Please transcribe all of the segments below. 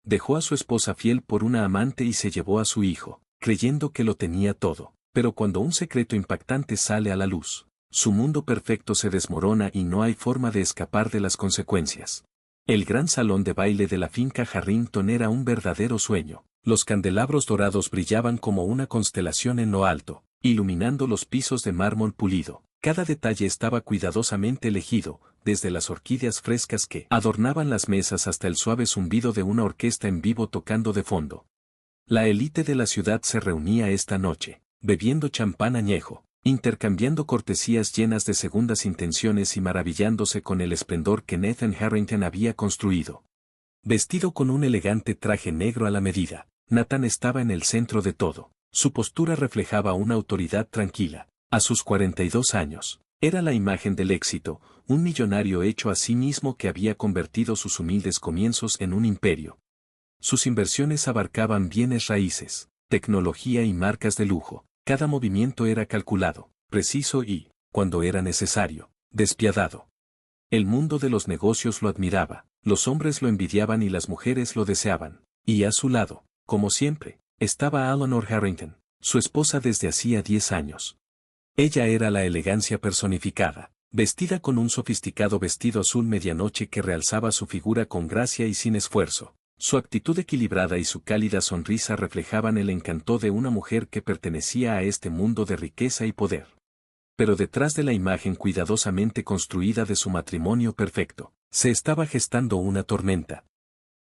Dejó a su esposa fiel por una amante y se llevó a su hijo, creyendo que lo tenía todo. Pero cuando un secreto impactante sale a la luz, su mundo perfecto se desmorona y no hay forma de escapar de las consecuencias. El gran salón de baile de la finca Harrington era un verdadero sueño. Los candelabros dorados brillaban como una constelación en lo alto, iluminando los pisos de mármol pulido. Cada detalle estaba cuidadosamente elegido, desde las orquídeas frescas que adornaban las mesas hasta el suave zumbido de una orquesta en vivo tocando de fondo. La élite de la ciudad se reunía esta noche, bebiendo champán añejo, intercambiando cortesías llenas de segundas intenciones y maravillándose con el esplendor que Nathan Harrington había construido. Vestido con un elegante traje negro a la medida, Nathan estaba en el centro de todo. Su postura reflejaba una autoridad tranquila. A sus 42 años, era la imagen del éxito, un millonario hecho a sí mismo que había convertido sus humildes comienzos en un imperio. Sus inversiones abarcaban bienes raíces, tecnología y marcas de lujo. Cada movimiento era calculado, preciso y, cuando era necesario, despiadado. El mundo de los negocios lo admiraba, los hombres lo envidiaban y las mujeres lo deseaban. Y a su lado, como siempre, estaba Eleanor Harrington, su esposa desde hacía 10 años. Ella era la elegancia personificada, vestida con un sofisticado vestido azul medianoche que realzaba su figura con gracia y sin esfuerzo. Su actitud equilibrada y su cálida sonrisa reflejaban el encanto de una mujer que pertenecía a este mundo de riqueza y poder. Pero detrás de la imagen cuidadosamente construida de su matrimonio perfecto, se estaba gestando una tormenta.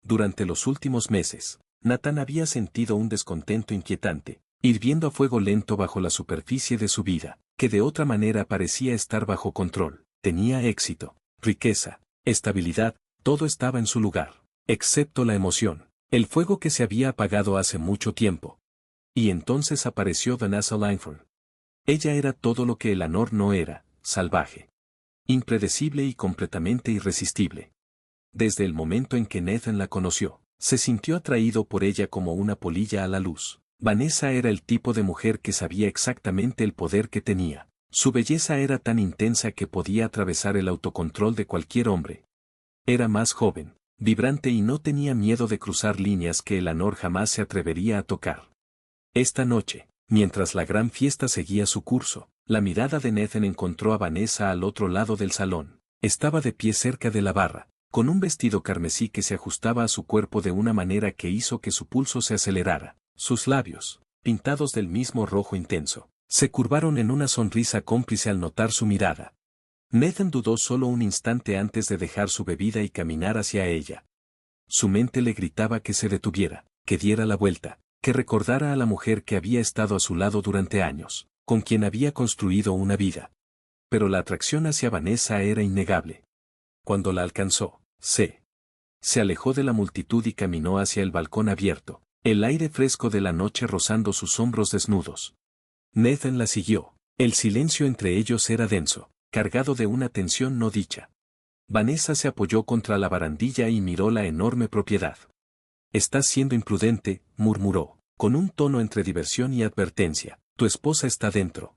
Durante los últimos meses, Nathan había sentido un descontento inquietante, hirviendo a fuego lento bajo la superficie de su vida, que de otra manera parecía estar bajo control. Tenía éxito, riqueza, estabilidad, todo estaba en su lugar, excepto la emoción, el fuego que se había apagado hace mucho tiempo. Y entonces apareció Vanessa Langford. Ella era todo lo que Eleanor no era, salvaje, impredecible y completamente irresistible. Desde el momento en que Nathan la conoció, se sintió atraído por ella como una polilla a la luz. Vanessa era el tipo de mujer que sabía exactamente el poder que tenía. Su belleza era tan intensa que podía atravesar el autocontrol de cualquier hombre. Era más joven, vibrante y no tenía miedo de cruzar líneas que Eleanor jamás se atrevería a tocar. Esta noche, mientras la gran fiesta seguía su curso, la mirada de Nathan encontró a Vanessa al otro lado del salón. Estaba de pie cerca de la barra, con un vestido carmesí que se ajustaba a su cuerpo de una manera que hizo que su pulso se acelerara. Sus labios, pintados del mismo rojo intenso, se curvaron en una sonrisa cómplice al notar su mirada. Nathan dudó solo un instante antes de dejar su bebida y caminar hacia ella. Su mente le gritaba que se detuviera, que diera la vuelta, que recordara a la mujer que había estado a su lado durante años, con quien había construido una vida. Pero la atracción hacia Vanessa era innegable. Cuando la alcanzó, se alejó de la multitud y caminó hacia el balcón abierto, el aire fresco de la noche rozando sus hombros desnudos. Nathan la siguió. El silencio entre ellos era denso, cargado de una tensión no dicha. Vanessa se apoyó contra la barandilla y miró la enorme propiedad. «Estás siendo imprudente», murmuró, con un tono entre diversión y advertencia. «Tu esposa está dentro».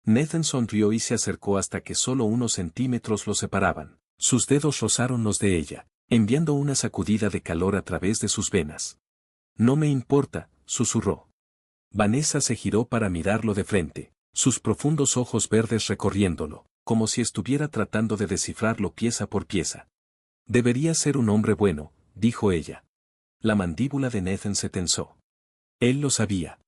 Nathan sonrió y se acercó hasta que solo unos centímetros lo separaban. Sus dedos rozaron los de ella, enviando una sacudida de calor a través de sus venas. «No me importa», susurró. Vanessa se giró para mirarlo de frente, sus profundos ojos verdes recorriéndolo, como si estuviera tratando de descifrarlo pieza por pieza. «Debería ser un hombre bueno», dijo ella. La mandíbula de Nathan se tensó. Él lo sabía.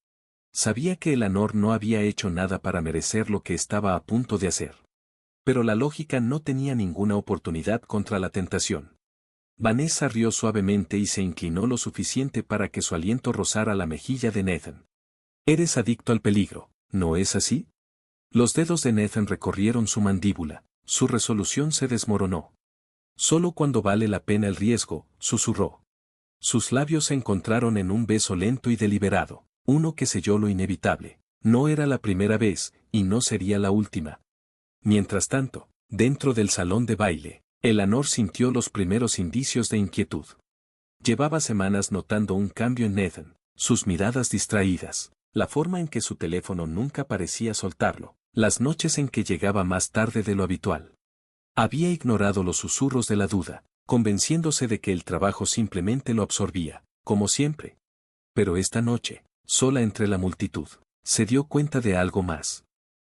Sabía que Eleanor no había hecho nada para merecer lo que estaba a punto de hacer. Pero la lógica no tenía ninguna oportunidad contra la tentación. Vanessa rió suavemente y se inclinó lo suficiente para que su aliento rozara la mejilla de Nathan. «Eres adicto al peligro, ¿no es así?» Los dedos de Nathan recorrieron su mandíbula, su resolución se desmoronó. «Solo cuando vale la pena el riesgo», susurró. Sus labios se encontraron en un beso lento y deliberado, uno que selló lo inevitable. No era la primera vez, y no sería la última. Mientras tanto, dentro del salón de baile, Eleanor sintió los primeros indicios de inquietud. Llevaba semanas notando un cambio en Nathan, sus miradas distraídas, la forma en que su teléfono nunca parecía soltarlo, las noches en que llegaba más tarde de lo habitual. Había ignorado los susurros de la duda, convenciéndose de que el trabajo simplemente lo absorbía. como siempre. Pero esta noche, sola entre la multitud, se dio cuenta de algo más.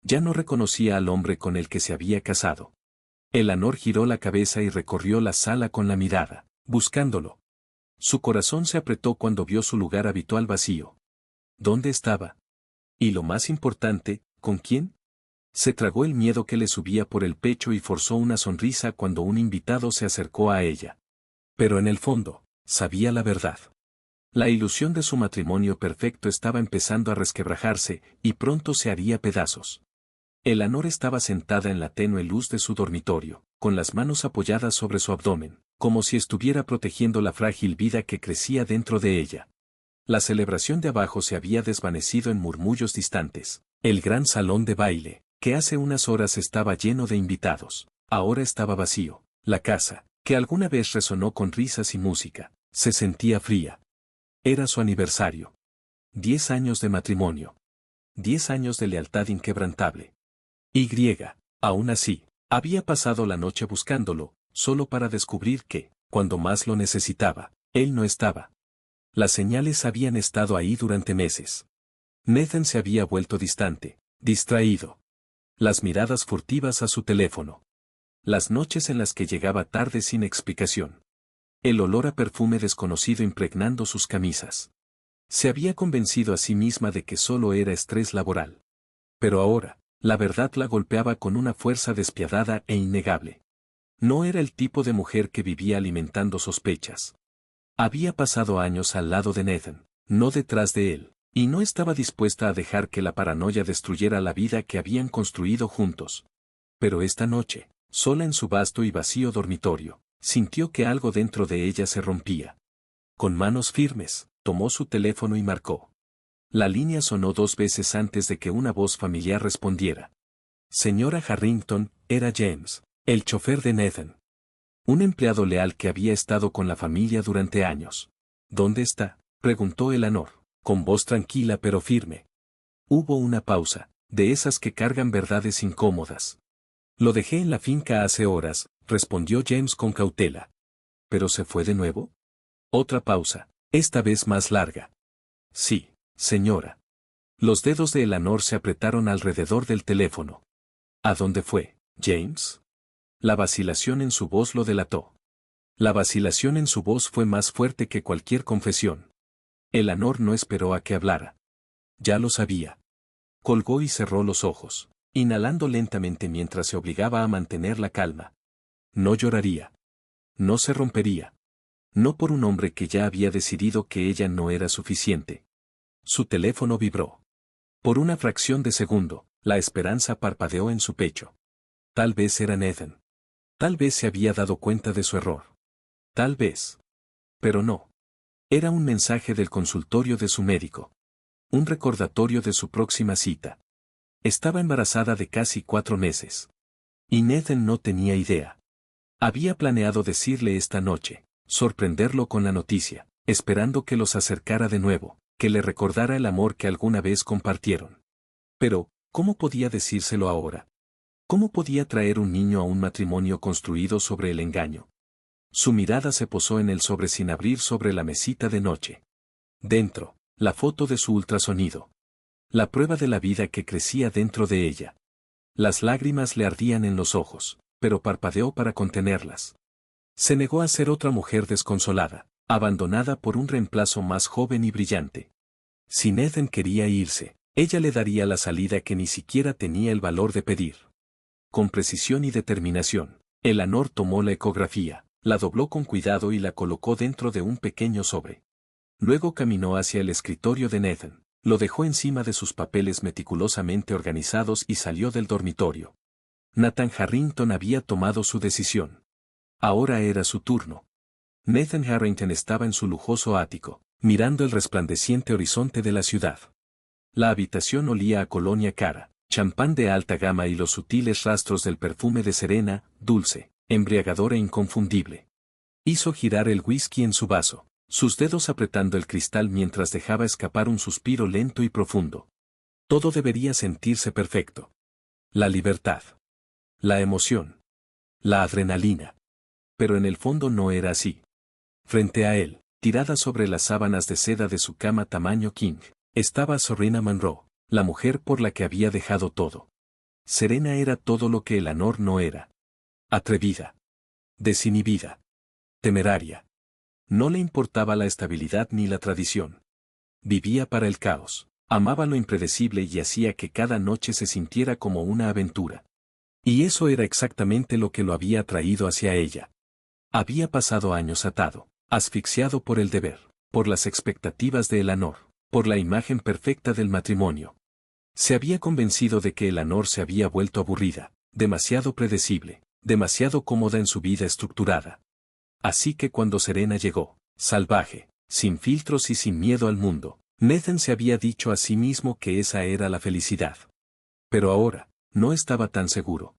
Ya no reconocía al hombre con el que se había casado. Eleanor giró la cabeza y recorrió la sala con la mirada, buscándolo. Su corazón se apretó cuando vio su lugar habitual vacío. ¿Dónde estaba? Y lo más importante, ¿con quién? Se tragó el miedo que le subía por el pecho y forzó una sonrisa cuando un invitado se acercó a ella. Pero en el fondo, sabía la verdad. La ilusión de su matrimonio perfecto estaba empezando a resquebrajarse, y pronto se haría pedazos. Eleanor estaba sentada en la tenue luz de su dormitorio, con las manos apoyadas sobre su abdomen, como si estuviera protegiendo la frágil vida que crecía dentro de ella. La celebración de abajo se había desvanecido en murmullos distantes. El gran salón de baile, que hace unas horas estaba lleno de invitados, ahora estaba vacío. La casa, que alguna vez resonó con risas y música, se sentía fría. Era su aniversario. 10 años de matrimonio. 10 años de lealtad inquebrantable. Aún así, había pasado la noche buscándolo, solo para descubrir que, cuando más lo necesitaba, él no estaba. Las señales habían estado ahí durante meses. Nathan se había vuelto distante, distraído. Las miradas furtivas a su teléfono. Las noches en las que llegaba tarde sin explicación. El olor a perfume desconocido impregnando sus camisas. Se había convencido a sí misma de que solo era estrés laboral. Pero ahora, la verdad la golpeaba con una fuerza despiadada e innegable. No era el tipo de mujer que vivía alimentando sospechas. Había pasado años al lado de Nathan, no detrás de él, y no estaba dispuesta a dejar que la paranoia destruyera la vida que habían construido juntos. Pero esta noche, sola en su vasto y vacío dormitorio, sintió que algo dentro de ella se rompía. Con manos firmes, tomó su teléfono y marcó. La línea sonó 2 veces antes de que una voz familiar respondiera. Señora Harrington, era James, el chofer de Nathan. Un empleado leal que había estado con la familia durante años. ¿Dónde está?, preguntó Eleanor, con voz tranquila pero firme. Hubo una pausa, de esas que cargan verdades incómodas. Lo dejé en la finca hace horas, respondió James con cautela. ¿Pero se fue de nuevo? Otra pausa, esta vez más larga. Sí, señora. Los dedos de Eleanor se apretaron alrededor del teléfono. ¿A dónde fue, James? La vacilación en su voz lo delató. La vacilación en su voz fue más fuerte que cualquier confesión. Eleanor no esperó a que hablara. Ya lo sabía. Colgó y cerró los ojos, inhalando lentamente mientras se obligaba a mantener la calma. No lloraría. No se rompería. No por un hombre que ya había decidido que ella no era suficiente. Su teléfono vibró. Por una fracción de segundo, la esperanza parpadeó en su pecho. Tal vez era Nathan. Tal vez se había dado cuenta de su error. Tal vez. Pero no. Era un mensaje del consultorio de su médico. Un recordatorio de su próxima cita. Estaba embarazada de casi 4 meses. Y Nathan no tenía idea. Había planeado decirle esta noche, sorprenderlo con la noticia, esperando que los acercara de nuevo, que le recordara el amor que alguna vez compartieron. Pero, ¿cómo podía decírselo ahora? ¿Cómo podía traer un niño a un matrimonio construido sobre el engaño? Su mirada se posó en el sobre sin abrir sobre la mesita de noche. Dentro, la foto de su ultrasonido. La prueba de la vida que crecía dentro de ella. Las lágrimas le ardían en los ojos, pero parpadeó para contenerlas. Se negó a ser otra mujer desconsolada, abandonada por un reemplazo más joven y brillante. Si Nathan quería irse, ella le daría la salida que ni siquiera tenía el valor de pedir. Con precisión y determinación, Eleanor tomó la ecografía, la dobló con cuidado y la colocó dentro de un pequeño sobre. Luego caminó hacia el escritorio de Nathan, lo dejó encima de sus papeles meticulosamente organizados y salió del dormitorio. Nathan Harrington había tomado su decisión. Ahora era su turno. Nathan Harrington estaba en su lujoso ático, mirando el resplandeciente horizonte de la ciudad. La habitación olía a colonia cara, champán de alta gama y los sutiles rastros del perfume de Serena, dulce, embriagador e inconfundible. Hizo girar el whisky en su vaso, sus dedos apretando el cristal mientras dejaba escapar un suspiro lento y profundo. Todo debería sentirse perfecto. La libertad. La emoción. La adrenalina. Pero en el fondo no era así. Frente a él, tirada sobre las sábanas de seda de su cama tamaño king, estaba Serena Monroe, la mujer por la que había dejado todo. Serena era todo lo que Eleanor no era. Atrevida. Desinhibida. Temeraria. No le importaba la estabilidad ni la tradición. Vivía para el caos, amaba lo impredecible y hacía que cada noche se sintiera como una aventura. Y eso era exactamente lo que lo había atraído hacia ella. Había pasado años atado, asfixiado por el deber, por las expectativas de Eleanor, por la imagen perfecta del matrimonio. Se había convencido de que Eleanor se había vuelto aburrida, demasiado predecible, demasiado cómoda en su vida estructurada. Así que cuando Serena llegó, salvaje, sin filtros y sin miedo al mundo, Nathan se había dicho a sí mismo que esa era la felicidad. Pero ahora, no estaba tan seguro.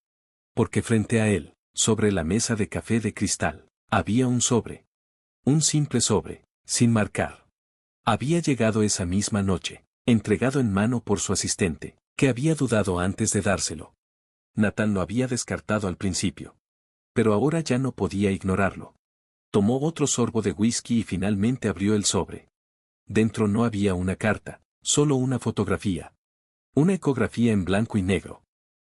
Porque frente a él, sobre la mesa de café de cristal, había un sobre. Un simple sobre, sin marcar. Había llegado esa misma noche, entregado en mano por su asistente, que había dudado antes de dárselo. Nathan lo había descartado al principio. Pero ahora ya no podía ignorarlo. Tomó otro sorbo de whisky y finalmente abrió el sobre. Dentro no había una carta, solo una fotografía. Una ecografía en blanco y negro.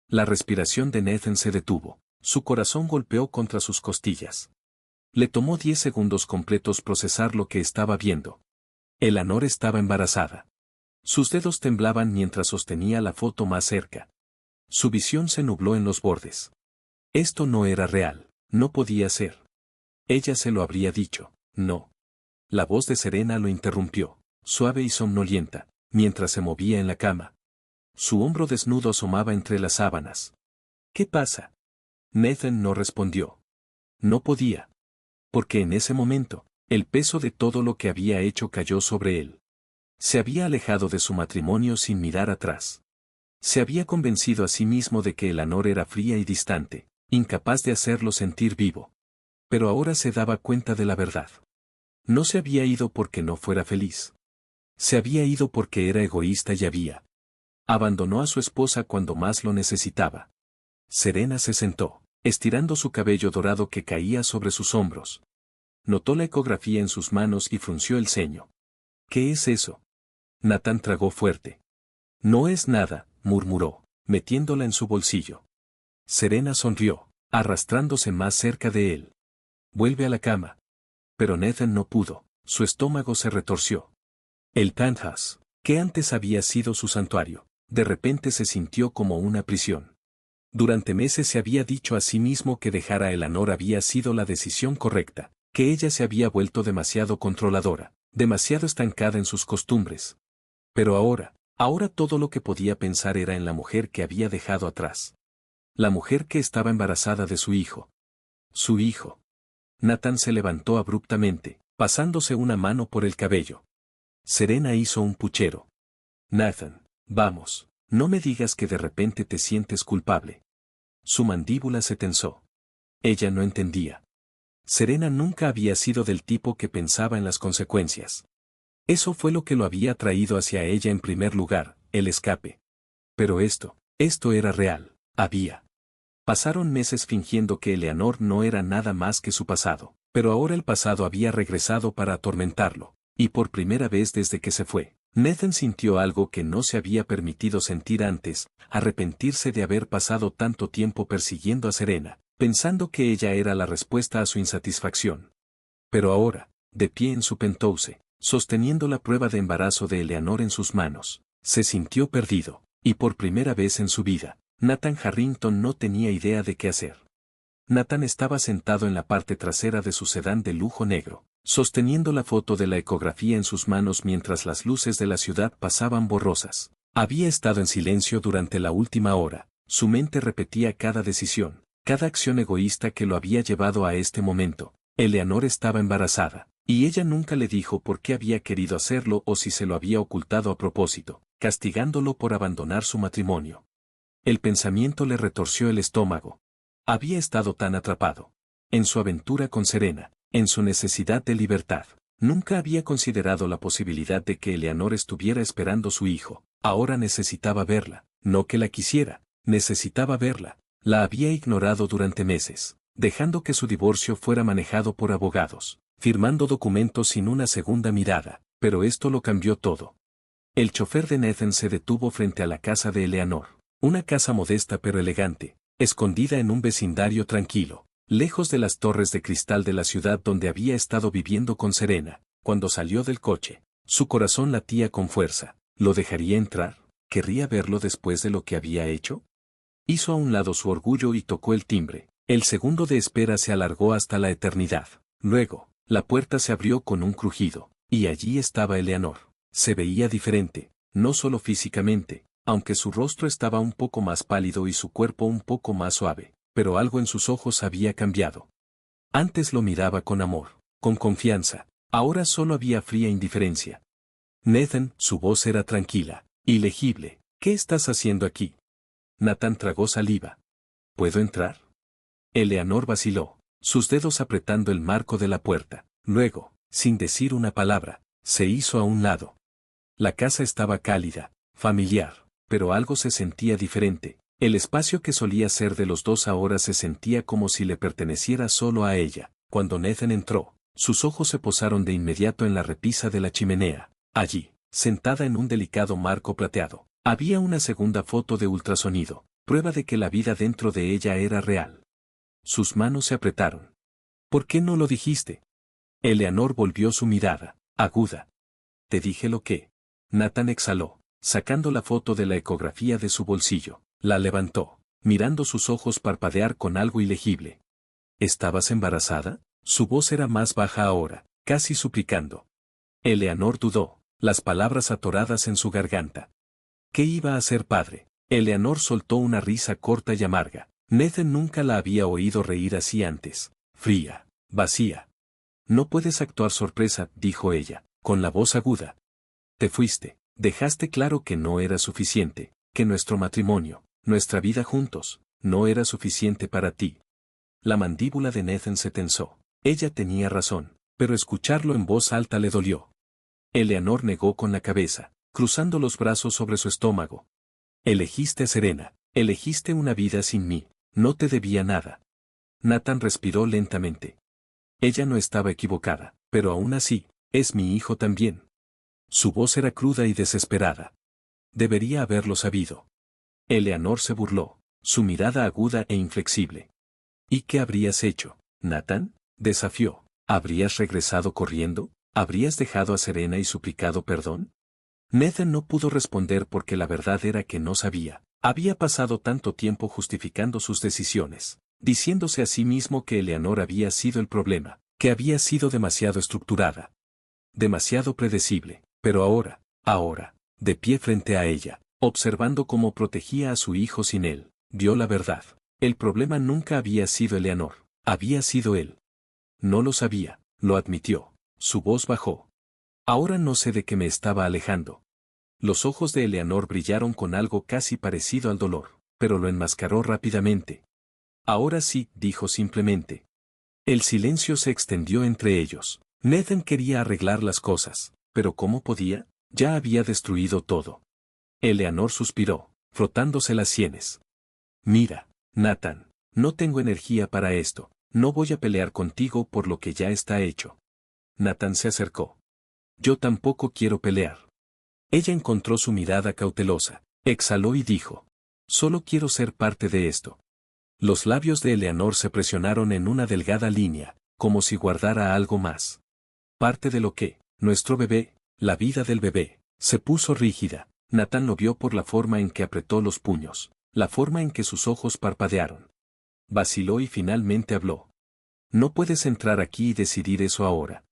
La respiración de Nathan se detuvo, su corazón golpeó contra sus costillas. Le tomó 10 segundos completos procesar lo que estaba viendo. Eleanor estaba embarazada. Sus dedos temblaban mientras sostenía la foto más cerca. Su visión se nubló en los bordes. Esto no era real, no podía ser. Ella se lo habría dicho, no. La voz de Serena lo interrumpió, suave y somnolienta, mientras se movía en la cama. Su hombro desnudo asomaba entre las sábanas. ¿Qué pasa? Nathan no respondió. No podía. Porque en ese momento, el peso de todo lo que había hecho cayó sobre él. Se había alejado de su matrimonio sin mirar atrás. Se había convencido a sí mismo de que Eleanor era fría y distante, incapaz de hacerlo sentir vivo. Pero ahora se daba cuenta de la verdad. No se había ido porque no fuera feliz. Se había ido porque era egoísta y abandonó a su esposa cuando más lo necesitaba. Serena se sentó, estirando su cabello dorado que caía sobre sus hombros. Notó la ecografía en sus manos y frunció el ceño. ¿Qué es eso? Nathan tragó fuerte. No es nada, murmuró, metiéndola en su bolsillo. Serena sonrió, arrastrándose más cerca de él. Vuelve a la cama. Pero Nathan no pudo, su estómago se retorció. El penthouse, que antes había sido su santuario, de repente se sintió como una prisión. Durante meses se había dicho a sí mismo que dejar a Eleanor había sido la decisión correcta, que ella se había vuelto demasiado controladora, demasiado estancada en sus costumbres. Pero ahora todo lo que podía pensar era en la mujer que había dejado atrás. La mujer que estaba embarazada de su hijo. Su hijo. Nathan se levantó abruptamente, pasándose una mano por el cabello. Serena hizo un puchero. Nathan. Vamos, no me digas que de repente te sientes culpable. Su mandíbula se tensó. Ella no entendía. Serena nunca había sido del tipo que pensaba en las consecuencias. Eso fue lo que lo había traído hacia ella en primer lugar, el escape. Pero esto era real, Pasaron meses fingiendo que Eleanor no era nada más que su pasado, pero ahora el pasado había regresado para atormentarlo, y por primera vez desde que se fue. Nathan sintió algo que no se había permitido sentir antes, arrepentirse de haber pasado tanto tiempo persiguiendo a Serena, pensando que ella era la respuesta a su insatisfacción. Pero ahora, de pie en su penthouse, sosteniendo la prueba de embarazo de Eleanor en sus manos, se sintió perdido, y por primera vez en su vida, Nathan Harrington no tenía idea de qué hacer. Nathan estaba sentado en la parte trasera de su sedán de lujo negro, sosteniendo la foto de la ecografía en sus manos mientras las luces de la ciudad pasaban borrosas. Había estado en silencio durante la última hora, su mente repetía cada decisión, cada acción egoísta que lo había llevado a este momento. Eleanor estaba embarazada, y ella nunca le dijo por qué había querido hacerlo o si se lo había ocultado a propósito, castigándolo por abandonar su matrimonio. El pensamiento le retorció el estómago. Había estado tan atrapado. En su aventura con Serena, en su necesidad de libertad. Nunca había considerado la posibilidad de que Eleanor estuviera esperando su hijo. Ahora necesitaba verla, no que la quisiera, necesitaba verla. La había ignorado durante meses, dejando que su divorcio fuera manejado por abogados. firmando documentos sin una segunda mirada, pero esto lo cambió todo. El chofer de Nathan se detuvo frente a la casa de Eleanor, una casa modesta pero elegante, escondida en un vecindario tranquilo, lejos de las torres de cristal de la ciudad donde había estado viviendo con Serena. Cuando salió del coche, su corazón latía con fuerza. ¿Lo dejaría entrar? ¿Querría verlo después de lo que había hecho? Hizo a un lado su orgullo y tocó el timbre. El segundo de espera se alargó hasta la eternidad. Luego, la puerta se abrió con un crujido, y allí estaba Eleanor. Se veía diferente, no solo físicamente, aunque su rostro estaba un poco más pálido y su cuerpo un poco más suave, pero algo en sus ojos había cambiado. Antes lo miraba con amor, con confianza, ahora solo había fría indiferencia. Nathan, su voz era tranquila, y legible. ¿Qué estás haciendo aquí? Nathan tragó saliva. ¿Puedo entrar? Eleanor vaciló, sus dedos apretando el marco de la puerta. Luego, sin decir una palabra, se hizo a un lado. La casa estaba cálida, familiar, pero algo se sentía diferente. El espacio que solía ser de los dos ahora se sentía como si le perteneciera solo a ella. Cuando Nathan entró, sus ojos se posaron de inmediato en la repisa de la chimenea. Allí, sentada en un delicado marco plateado, había una segunda foto de ultrasonido, prueba de que la vida dentro de ella era real. Sus manos se apretaron. ¿Por qué no lo dijiste? Eleanor volvió su mirada, aguda. Te dije lo que. Nathan exhaló, sacando la foto de la ecografía de su bolsillo. La levantó, mirando sus ojos parpadear con algo ilegible. ¿Estabas embarazada? Su voz era más baja ahora, casi suplicando. Eleanor dudó, las palabras atoradas en su garganta. ¿Qué iba a ser padre? Eleanor soltó una risa corta y amarga. Nathan nunca la había oído reír así antes. Fría, vacía. No puedes actuar sorpresa, dijo ella, con la voz aguda. Te fuiste, dejaste claro que no era suficiente, que nuestro matrimonio, nuestra vida juntos, no era suficiente para ti. La mandíbula de Nathan se tensó. Ella tenía razón, pero escucharlo en voz alta le dolió. Eleanor negó con la cabeza, cruzando los brazos sobre su estómago. Elegiste a Serena, elegiste una vida sin mí, no te debía nada. Nathan respiró lentamente. Ella no estaba equivocada, pero aún así, es mi hijo también. Su voz era cruda y desesperada. Debería haberlo sabido. Eleanor se burló, su mirada aguda e inflexible. ¿Y qué habrías hecho, Nathan? Desafió. ¿Habrías regresado corriendo? ¿Habrías dejado a Serena y suplicado perdón? Nathan no pudo responder porque la verdad era que no sabía. Había pasado tanto tiempo justificando sus decisiones, diciéndose a sí mismo que Eleanor había sido el problema, que había sido demasiado estructurada, demasiado predecible, pero ahora, de pie frente a ella, observando cómo protegía a su hijo sin él, vio la verdad. El problema nunca había sido Eleanor, había sido él. No lo sabía, lo admitió. Su voz bajó. Ahora no sé de qué me estaba alejando. Los ojos de Eleanor brillaron con algo casi parecido al dolor, pero lo enmascaró rápidamente. Ahora sí, dijo simplemente. El silencio se extendió entre ellos. Nathan quería arreglar las cosas, pero ¿cómo podía? Ya había destruido todo. Eleanor suspiró, frotándose las sienes. Mira, Nathan, no tengo energía para esto, no voy a pelear contigo por lo que ya está hecho. Nathan se acercó. Yo tampoco quiero pelear. Ella encontró su mirada cautelosa, exhaló y dijo. Solo quiero ser parte de esto. Los labios de Eleanor se presionaron en una delgada línea, como si guardara algo más. Parte de lo que, nuestro bebé, la vida del bebé, se puso rígida. Nathan lo vio por la forma en que apretó los puños, la forma en que sus ojos parpadearon. Vaciló y finalmente habló. No puedes entrar aquí y decidir eso ahora.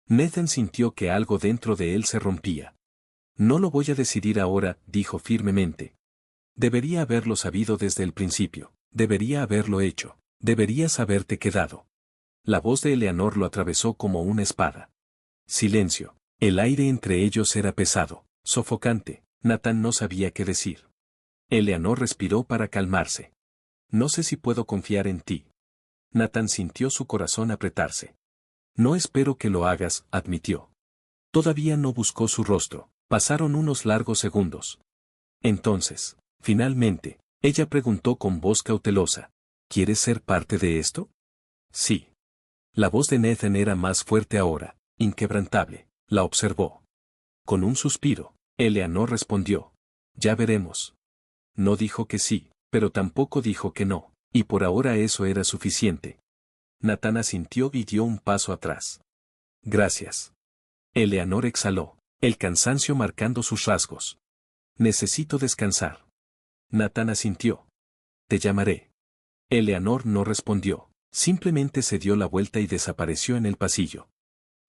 Nathan sintió que algo dentro de él se rompía. No lo voy a decidir ahora, dijo firmemente. Debería haberlo sabido desde el principio, debería haberlo hecho, deberías haberte quedado. La voz de Eleanor lo atravesó como una espada. Silencio. El aire entre ellos era pesado, sofocante. Nathan no sabía qué decir. Eleanor respiró para calmarse. No sé si puedo confiar en ti. Nathan sintió su corazón apretarse. No espero que lo hagas, admitió. Todavía no buscó su rostro. Pasaron unos largos segundos. Entonces, finalmente, ella preguntó con voz cautelosa. ¿Quieres ser parte de esto? Sí. La voz de Nathan era más fuerte ahora, inquebrantable. La observó. Con un suspiro, Eleanor respondió. Ya veremos. No dijo que sí, pero tampoco dijo que no, y por ahora eso era suficiente. Nathan asintió y dio un paso atrás. Gracias. Eleanor exhaló, el cansancio marcando sus rasgos. Necesito descansar. Nathan asintió. Te llamaré. Eleanor no respondió, simplemente se dio la vuelta y desapareció en el pasillo.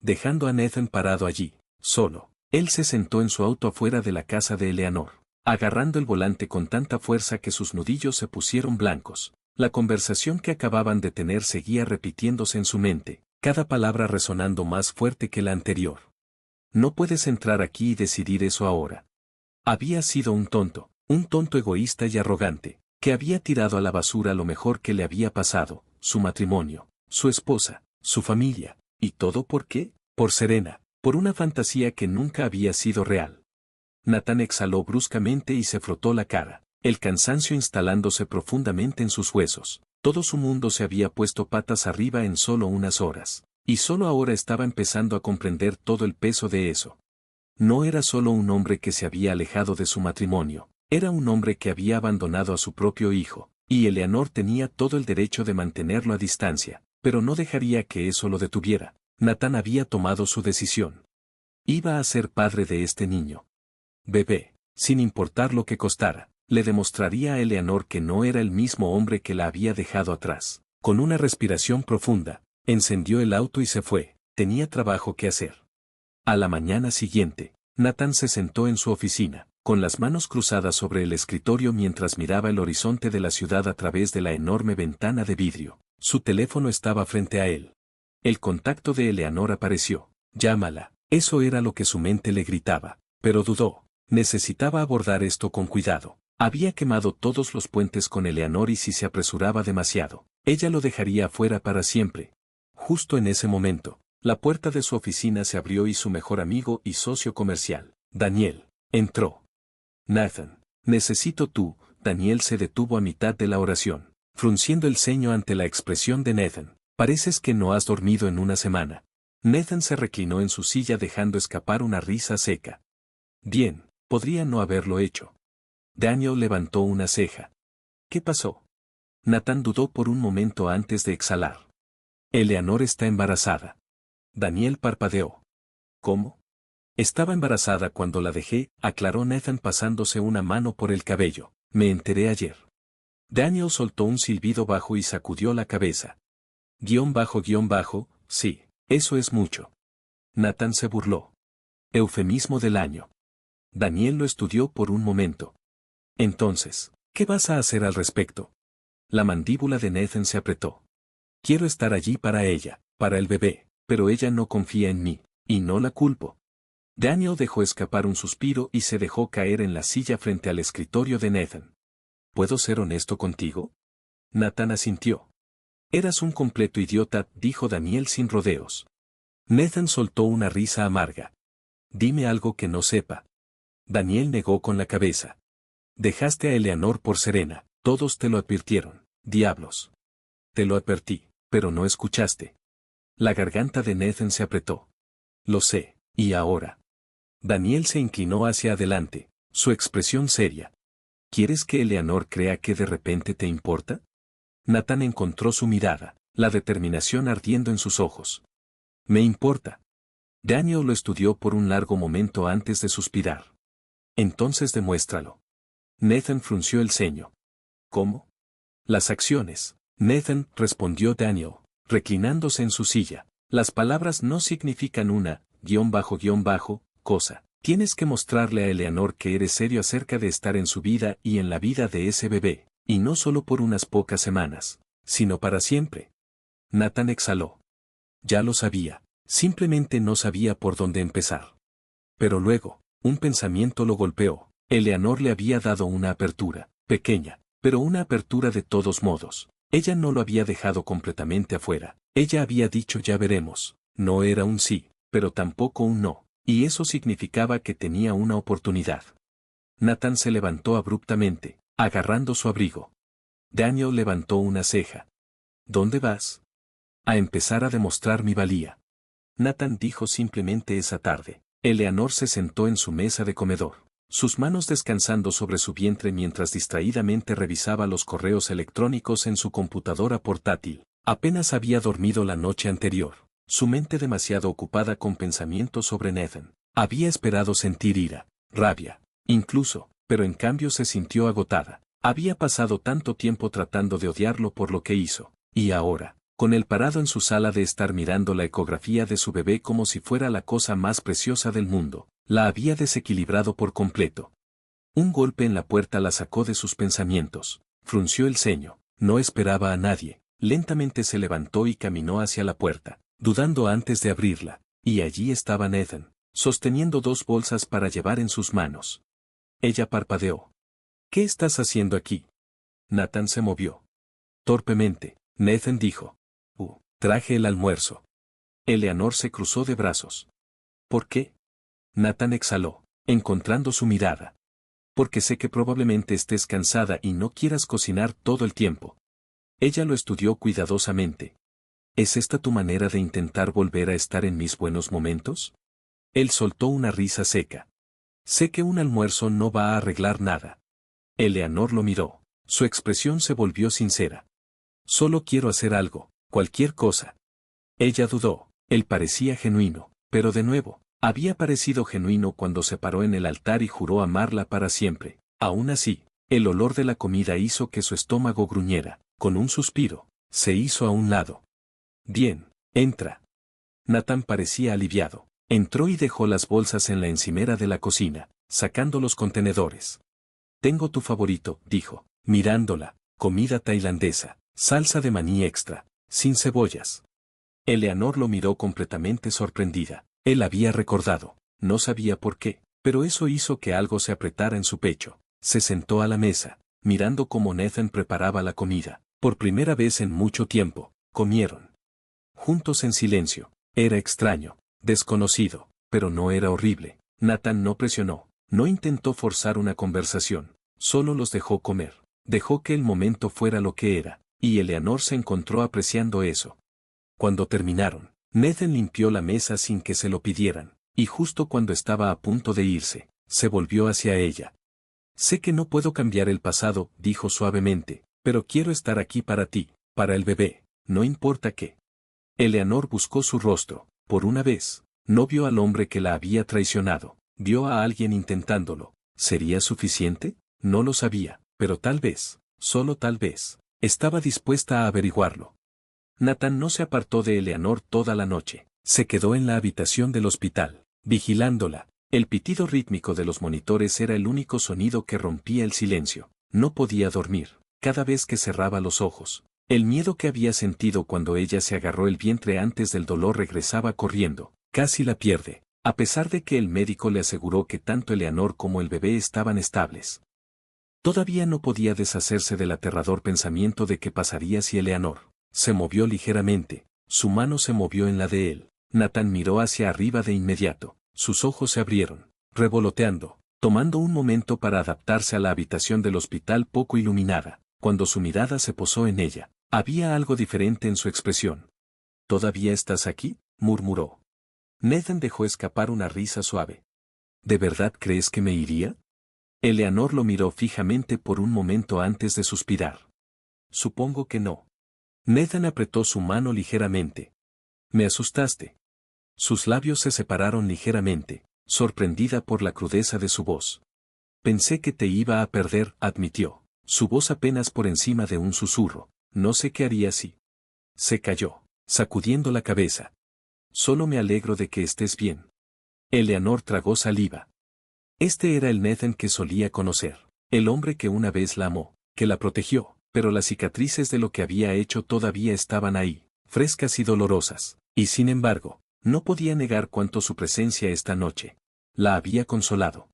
Dejando a Nathan parado allí, solo, él se sentó en su auto afuera de la casa de Eleanor, agarrando el volante con tanta fuerza que sus nudillos se pusieron blancos. La conversación que acababan de tener seguía repitiéndose en su mente, cada palabra resonando más fuerte que la anterior. No puedes entrar aquí y decidir eso ahora. Había sido un tonto egoísta y arrogante, que había tirado a la basura lo mejor que le había pasado, su matrimonio, su esposa, su familia, ¿y todo por qué? Por Serena, por una fantasía que nunca había sido real. Nathan exhaló bruscamente y se frotó la cara, el cansancio instalándose profundamente en sus huesos. Todo su mundo se había puesto patas arriba en solo unas horas, y solo ahora estaba empezando a comprender todo el peso de eso. No era solo un hombre que se había alejado de su matrimonio, era un hombre que había abandonado a su propio hijo, y Eleanor tenía todo el derecho de mantenerlo a distancia, pero no dejaría que eso lo detuviera. Nathan había tomado su decisión. Iba a ser padre de este niño. Bebé, sin importar lo que costara, le demostraría a Eleanor que no era el mismo hombre que la había dejado atrás. Con una respiración profunda, encendió el auto y se fue, tenía trabajo que hacer. A la mañana siguiente, Nathan se sentó en su oficina, con las manos cruzadas sobre el escritorio mientras miraba el horizonte de la ciudad a través de la enorme ventana de vidrio. Su teléfono estaba frente a él. El contacto de Eleanor apareció. Llámala. Eso era lo que su mente le gritaba, pero dudó. Necesitaba abordar esto con cuidado. Había quemado todos los puentes con Eleanor y si se apresuraba demasiado, ella lo dejaría afuera para siempre. Justo en ese momento, la puerta de su oficina se abrió y su mejor amigo y socio comercial, Daniel, entró. Nathan, necesito tú. Daniel se detuvo a mitad de la oración, frunciendo el ceño ante la expresión de Nathan. Pareces que no has dormido en una semana. Nathan se reclinó en su silla dejando escapar una risa seca. Bien, podría no haberlo hecho. Daniel levantó una ceja. ¿Qué pasó? Nathan dudó por un momento antes de exhalar. Eleanor está embarazada. Daniel parpadeó. ¿Cómo? Estaba embarazada cuando la dejé, aclaró Nathan pasándose una mano por el cabello. Me enteré ayer. Daniel soltó un silbido bajo y sacudió la cabeza. Sí, eso es mucho. Nathan se burló. Eufemismo del año. Daniel lo estudió por un momento. Entonces, ¿qué vas a hacer al respecto? La mandíbula de Nathan se apretó. Quiero estar allí para ella, para el bebé, pero ella no confía en mí, y no la culpo. Daniel dejó escapar un suspiro y se dejó caer en la silla frente al escritorio de Nathan. ¿Puedo ser honesto contigo? Nathan asintió. Eras un completo idiota, dijo Daniel sin rodeos. Nathan soltó una risa amarga. Dime algo que no sepa. Daniel negó con la cabeza. Dejaste a Eleanor por Serena, todos te lo advirtieron, diablos. Te lo advertí, pero no escuchaste. La garganta de Nathan se apretó. Lo sé, ¿y ahora? Daniel se inclinó hacia adelante, su expresión seria. ¿Quieres que Eleanor crea que de repente te importa? Nathan encontró su mirada, la determinación ardiendo en sus ojos. Me importa. Daniel lo estudió por un largo momento antes de suspirar. Entonces demuéstralo. Nathan frunció el ceño. ¿Cómo? Las acciones. Nathan, respondió Daniel, reclinándose en su silla. Las palabras no significan una, cosa. Tienes que mostrarle a Eleanor que eres serio acerca de estar en su vida y en la vida de ese bebé, y no solo por unas pocas semanas, sino para siempre. Nathan exhaló. Ya lo sabía, simplemente no sabía por dónde empezar. Pero luego, un pensamiento lo golpeó. Eleanor le había dado una apertura, pequeña, pero una apertura de todos modos. Ella no lo había dejado completamente afuera. Ella había dicho ya veremos. No era un sí, pero tampoco un no, y eso significaba que tenía una oportunidad. Nathan se levantó abruptamente, agarrando su abrigo. Daniel levantó una ceja. ¿Dónde vas? A empezar a demostrar mi valía. Nathan dijo simplemente esa tarde. Eleanor se sentó en su mesa de comedor, sus manos descansando sobre su vientre mientras distraídamente revisaba los correos electrónicos en su computadora portátil. Apenas había dormido la noche anterior, su mente demasiado ocupada con pensamientos sobre Nathan. Había esperado sentir ira, rabia, incluso, pero en cambio se sintió agotada. Había pasado tanto tiempo tratando de odiarlo por lo que hizo, y ahora, con él parado en su sala de estar mirando la ecografía de su bebé como si fuera la cosa más preciosa del mundo, la había desequilibrado por completo. Un golpe en la puerta la sacó de sus pensamientos, frunció el ceño, no esperaba a nadie, lentamente se levantó y caminó hacia la puerta, dudando antes de abrirla, y allí estaba Nathan, sosteniendo 2 bolsas para llevar en sus manos. Ella parpadeó. ¿Qué estás haciendo aquí? Nathan se movió. Torpemente, Nathan dijo. Traje el almuerzo. Eleanor se cruzó de brazos. ¿Por qué? Nathan exhaló, encontrando su mirada. Porque sé que probablemente estés cansada y no quieras cocinar todo el tiempo. Ella lo estudió cuidadosamente. ¿Es esta tu manera de intentar volver a estar en mis buenos momentos? Él soltó una risa seca. Sé que un almuerzo no va a arreglar nada. Eleanor lo miró. Su expresión se volvió sincera. Solo quiero hacer algo, cualquier cosa. Ella dudó. Él parecía genuino, pero de nuevo, había parecido genuino cuando se paró en el altar y juró amarla para siempre. Aún así, el olor de la comida hizo que su estómago gruñera. Con un suspiro, se hizo a un lado. Bien, entra. Nathan parecía aliviado. Entró y dejó las bolsas en la encimera de la cocina, sacando los contenedores. Tengo tu favorito, dijo, mirándola, comida tailandesa, salsa de maní extra, sin cebollas. Eleanor lo miró completamente sorprendida. Él había recordado, no sabía por qué, pero eso hizo que algo se apretara en su pecho. Se sentó a la mesa, mirando cómo Nathan preparaba la comida. Por primera vez en mucho tiempo, comieron. Juntos en silencio. Era extraño, desconocido, pero no era horrible. Nathan no presionó, no intentó forzar una conversación, solo los dejó comer. Dejó que el momento fuera lo que era, y Eleanor se encontró apreciando eso. Cuando terminaron, Nathan limpió la mesa sin que se lo pidieran, y justo cuando estaba a punto de irse, se volvió hacia ella. Sé que no puedo cambiar el pasado, dijo suavemente, pero quiero estar aquí para ti, para el bebé, no importa qué. Eleanor buscó su rostro, por una vez, no vio al hombre que la había traicionado, vio a alguien intentándolo. ¿Sería suficiente? No lo sabía, pero tal vez, solo tal vez, estaba dispuesta a averiguarlo. Nathan no se apartó de Eleanor toda la noche, se quedó en la habitación del hospital, vigilándola. El pitido rítmico de los monitores era el único sonido que rompía el silencio. No podía dormir. Cada vez que cerraba los ojos, el miedo que había sentido cuando ella se agarró el vientre antes del dolor regresaba corriendo. Casi la pierde, a pesar de que el médico le aseguró que tanto Eleanor como el bebé estaban estables. Todavía no podía deshacerse del aterrador pensamiento de qué pasaría si Eleanor se movió ligeramente. Su mano se movió en la de él. Nathan miró hacia arriba de inmediato. Sus ojos se abrieron, revoloteando, tomando un momento para adaptarse a la habitación del hospital poco iluminada. Cuando su mirada se posó en ella, había algo diferente en su expresión. ¿Todavía estás aquí?, murmuró. Nathan dejó escapar una risa suave. ¿De verdad crees que me iría? Eleanor lo miró fijamente por un momento antes de suspirar. Supongo que no. Nathan apretó su mano ligeramente. Me asustaste. Sus labios se separaron ligeramente, sorprendida por la crudeza de su voz. Pensé que te iba a perder, admitió. Su voz apenas por encima de un susurro. No sé qué haría si. Se calló, sacudiendo la cabeza. Solo me alegro de que estés bien. Eleanor tragó saliva. Este era el Nathan que solía conocer. El hombre que una vez la amó, que la protegió, pero las cicatrices de lo que había hecho todavía estaban ahí, frescas y dolorosas. Y sin embargo, no podía negar cuánto su presencia esta noche la había consolado.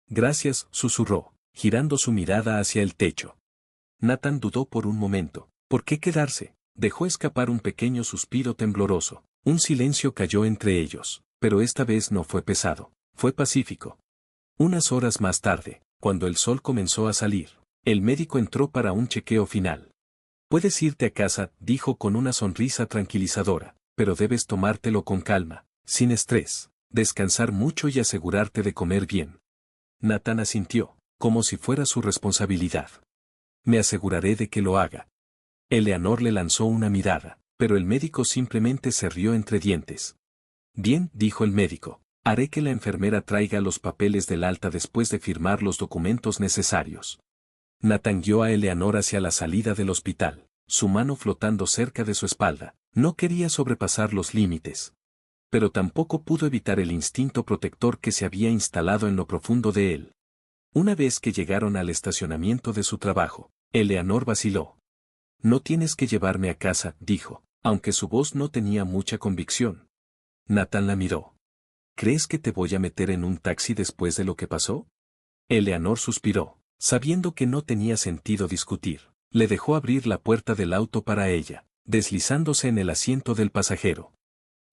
Gracias, susurró, girando su mirada hacia el techo. Nathan dudó por un momento. ¿Por qué quedarse? Dejó escapar un pequeño suspiro tembloroso. Un silencio cayó entre ellos, pero esta vez no fue pesado, fue pacífico. Unas horas más tarde, cuando el sol comenzó a salir, el médico entró para un chequeo final. Puedes irte a casa, dijo con una sonrisa tranquilizadora, pero debes tomártelo con calma, sin estrés, descansar mucho y asegurarte de comer bien. Nathan asintió, como si fuera su responsabilidad. Me aseguraré de que lo haga. Eleanor le lanzó una mirada, pero el médico simplemente se rió entre dientes. Bien, dijo el médico, haré que la enfermera traiga los papeles del alta después de firmar los documentos necesarios. Nathan guió a Eleanor hacia la salida del hospital, su mano flotando cerca de su espalda. No quería sobrepasar los límites. Pero tampoco pudo evitar el instinto protector que se había instalado en lo profundo de él. Una vez que llegaron al estacionamiento de su trabajo, Eleanor vaciló. No tienes que llevarme a casa, dijo, aunque su voz no tenía mucha convicción. Nathan la miró. ¿Crees que te voy a meter en un taxi después de lo que pasó? Eleanor suspiró, sabiendo que no tenía sentido discutir. Le dejó abrir la puerta del auto para ella, deslizándose en el asiento del pasajero.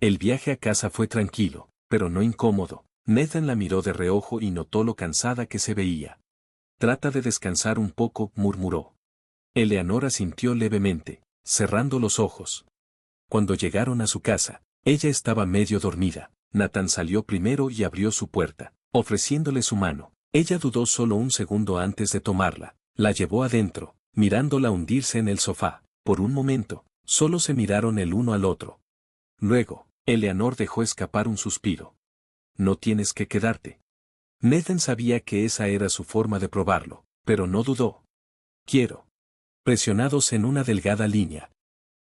El viaje a casa fue tranquilo, pero no incómodo. Nathan la miró de reojo y notó lo cansada que se veía. Trata de descansar un poco, murmuró. Eleanor asintió levemente, cerrando los ojos. Cuando llegaron a su casa, ella estaba medio dormida. Nathan salió primero y abrió su puerta, ofreciéndole su mano. Ella dudó solo un segundo antes de tomarla. La llevó adentro, mirándola hundirse en el sofá. Por un momento, solo se miraron el uno al otro. Luego, Eleanor dejó escapar un suspiro. No tienes que quedarte. Nathan sabía que esa era su forma de probarlo, pero no dudó. Quiero. Presionados en una delgada línea.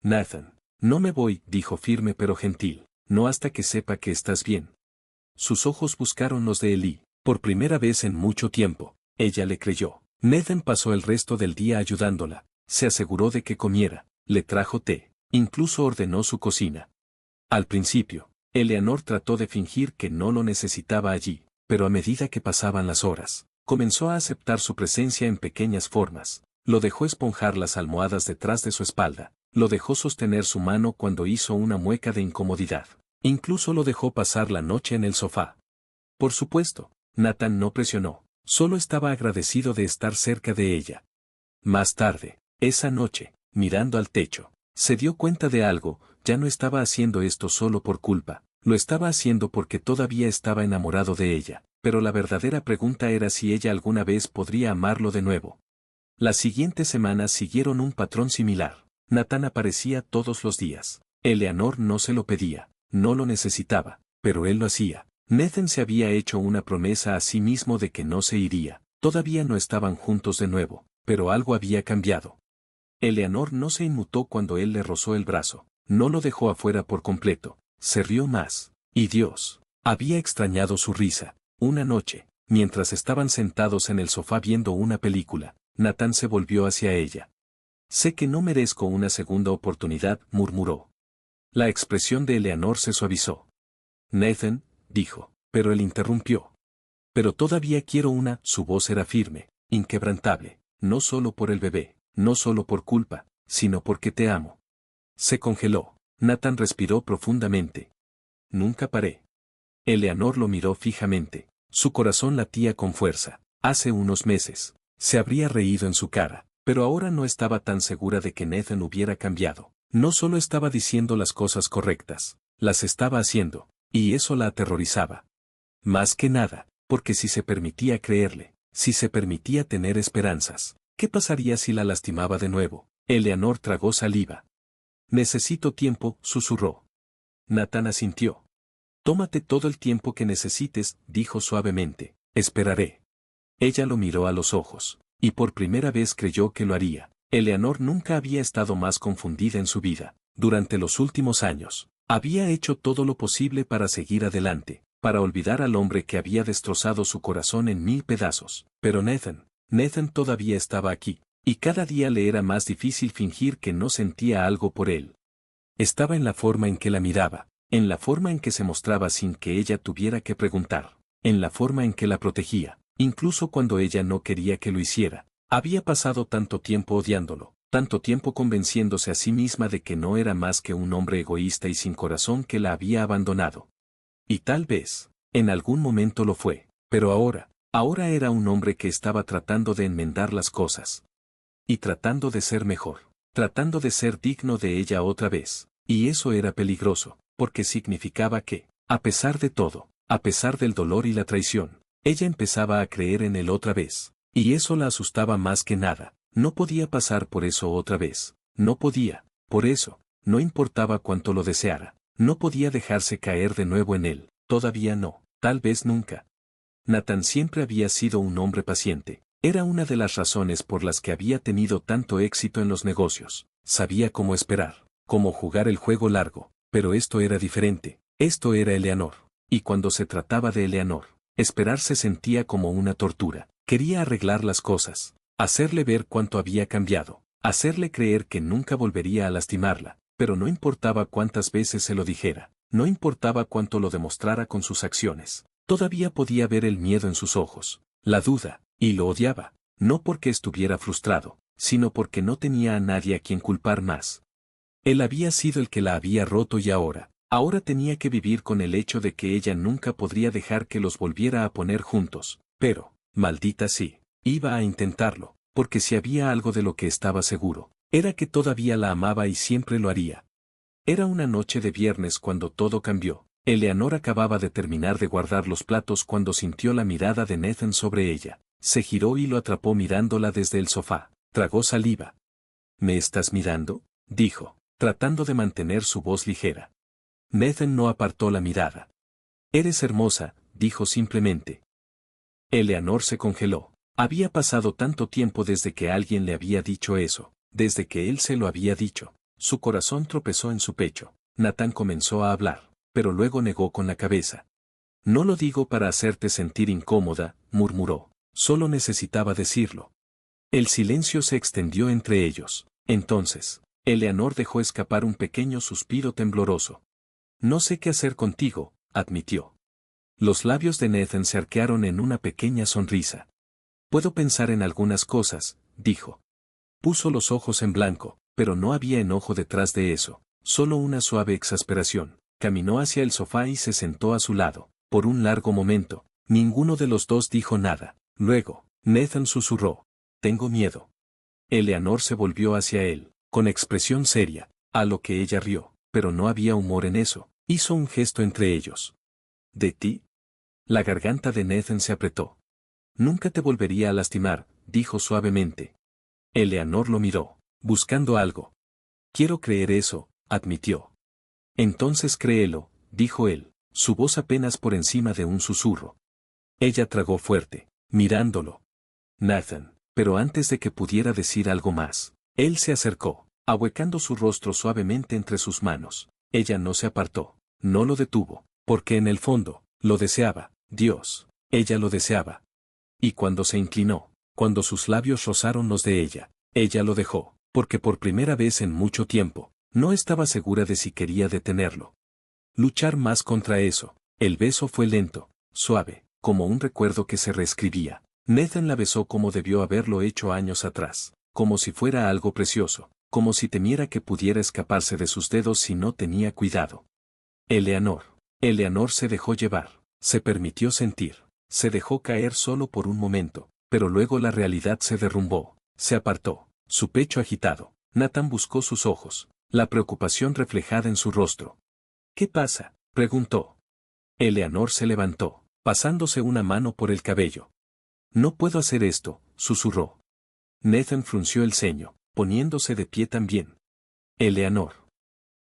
Nathan, no me voy, dijo firme pero gentil, no hasta que sepa que estás bien. Sus ojos buscaron los de Ellie, por primera vez en mucho tiempo. Ella le creyó. Nathan pasó el resto del día ayudándola, se aseguró de que comiera, le trajo té, incluso ordenó su cocina. Al principio, Eleanor trató de fingir que no lo necesitaba allí, pero a medida que pasaban las horas, comenzó a aceptar su presencia en pequeñas formas. Lo dejó esponjar las almohadas detrás de su espalda, lo dejó sostener su mano cuando hizo una mueca de incomodidad. Incluso lo dejó pasar la noche en el sofá. Por supuesto, Nathan no presionó, solo estaba agradecido de estar cerca de ella. Más tarde, esa noche, mirando al techo, se dio cuenta de algo. Ya no estaba haciendo esto solo por culpa, lo estaba haciendo porque todavía estaba enamorado de ella, pero la verdadera pregunta era si ella alguna vez podría amarlo de nuevo. Las siguientes semanas siguieron un patrón similar. Nathan aparecía todos los días. Eleanor no se lo pedía, no lo necesitaba, pero él lo hacía. Nathan se había hecho una promesa a sí mismo de que no se iría. Todavía no estaban juntos de nuevo, pero algo había cambiado. Eleanor no se inmutó cuando él le rozó el brazo. No lo dejó afuera por completo, se rió más, y Dios, había extrañado su risa. Una noche, mientras estaban sentados en el sofá viendo una película, Nathan se volvió hacia ella. Sé que no merezco una segunda oportunidad, murmuró. La expresión de Eleanor se suavizó. Nathan, dijo, pero él interrumpió. Pero todavía quiero una, su voz era firme, inquebrantable, no solo por el bebé, no solo por culpa, sino porque te amo. Se congeló. Nathan respiró profundamente. Nunca paré. Eleanor lo miró fijamente. Su corazón latía con fuerza. Hace unos meses, se habría reído en su cara, pero ahora no estaba tan segura de que Nathan hubiera cambiado. No solo estaba diciendo las cosas correctas, las estaba haciendo, y eso la aterrorizaba. Más que nada, porque si se permitía creerle, si se permitía tener esperanzas, ¿qué pasaría si la lastimaba de nuevo? Eleanor tragó saliva. Necesito tiempo, susurró. Nathan asintió. Tómate todo el tiempo que necesites, dijo suavemente. Esperaré. Ella lo miró a los ojos, y por primera vez creyó que lo haría. Eleanor nunca había estado más confundida en su vida. Durante los últimos años, había hecho todo lo posible para seguir adelante, para olvidar al hombre que había destrozado su corazón en 1000 pedazos. Pero Nathan todavía estaba aquí. Y cada día le era más difícil fingir que no sentía algo por él. Estaba en la forma en que la miraba, en la forma en que se mostraba sin que ella tuviera que preguntar, en la forma en que la protegía, incluso cuando ella no quería que lo hiciera. Había pasado tanto tiempo odiándolo, tanto tiempo convenciéndose a sí misma de que no era más que un hombre egoísta y sin corazón que la había abandonado. Y tal vez, en algún momento lo fue, pero ahora era un hombre que estaba tratando de enmendar las cosas. Y tratando de ser mejor. tratando de ser digno de ella otra vez. Y eso era peligroso, porque significaba que, a pesar de todo, a pesar del dolor y la traición, ella empezaba a creer en él otra vez. Y eso la asustaba más que nada. No podía pasar por eso otra vez. No podía. Por eso, no importaba cuánto lo deseara. No podía dejarse caer de nuevo en él. Todavía no. Tal vez nunca. Nathan siempre había sido un hombre paciente. Era una de las razones por las que había tenido tanto éxito en los negocios. Sabía cómo esperar, cómo jugar el juego largo. Pero esto era diferente. Esto era Eleanor. Y cuando se trataba de Eleanor, esperar se sentía como una tortura. Quería arreglar las cosas, hacerle ver cuánto había cambiado, hacerle creer que nunca volvería a lastimarla, pero no importaba cuántas veces se lo dijera, no importaba cuánto lo demostrara con sus acciones. Todavía podía ver el miedo en sus ojos, la duda, y lo odiaba, no porque estuviera frustrado, sino porque no tenía a nadie a quien culpar más. Él había sido el que la había roto y ahora tenía que vivir con el hecho de que ella nunca podría dejar que los volviera a poner juntos, pero, maldita sí, iba a intentarlo, porque si había algo de lo que estaba seguro, era que todavía la amaba y siempre lo haría. Era una noche de viernes cuando todo cambió. Eleanor acababa de terminar de guardar los platos cuando sintió la mirada de Nathan sobre ella. Se giró y lo atrapó mirándola desde el sofá. Tragó saliva. ¿Me estás mirando?, dijo, tratando de mantener su voz ligera. Nathan no apartó la mirada. Eres hermosa, dijo simplemente. Eleanor se congeló. Había pasado tanto tiempo desde que alguien le había dicho eso, desde que él se lo había dicho. Su corazón tropezó en su pecho. Nathan comenzó a hablar, pero luego negó con la cabeza. No lo digo para hacerte sentir incómoda, murmuró. Solo necesitaba decirlo. El silencio se extendió entre ellos. Entonces, Eleanor dejó escapar un pequeño suspiro tembloroso. No sé qué hacer contigo, admitió. Los labios de Nathan se arquearon en una pequeña sonrisa. Puedo pensar en algunas cosas, dijo. Puso los ojos en blanco, pero no había enojo detrás de eso, solo una suave exasperación. Caminó hacia el sofá y se sentó a su lado. Por un largo momento, ninguno de los dos dijo nada. Luego, Nathan susurró. Tengo miedo. Eleanor se volvió hacia él, con expresión seria, a lo que ella rió, pero no había humor en eso. Hizo un gesto entre ellos. ¿De ti? La garganta de Nathan se apretó. Nunca te volvería a lastimar, dijo suavemente. Eleanor lo miró, buscando algo. Quiero creer eso, admitió. Entonces créelo, dijo él, su voz apenas por encima de un susurro. Ella tragó fuerte, mirándolo. Nathan, pero antes de que pudiera decir algo más, él se acercó, ahuecando su rostro suavemente entre sus manos. Ella no se apartó, no lo detuvo, porque en el fondo, lo deseaba. Dios, ella lo deseaba. Y cuando se inclinó, cuando sus labios rozaron los de ella lo dejó, porque por primera vez en mucho tiempo, no estaba segura de si quería detenerlo. Luchar más contra eso. El beso fue lento, suave, como un recuerdo que se reescribía. Nathan la besó como debió haberlo hecho años atrás, como si fuera algo precioso, como si temiera que pudiera escaparse de sus dedos si no tenía cuidado. Eleanor se dejó llevar. Se permitió sentir, se dejó caer solo por un momento, pero luego la realidad se derrumbó, se apartó, su pecho agitado. Nathan buscó sus ojos, la preocupación reflejada en su rostro. ¿Qué pasa?, preguntó. Eleanor se levantó, pasándose una mano por el cabello. No puedo hacer esto, susurró. Nathan frunció el ceño, poniéndose de pie también. Eleanor.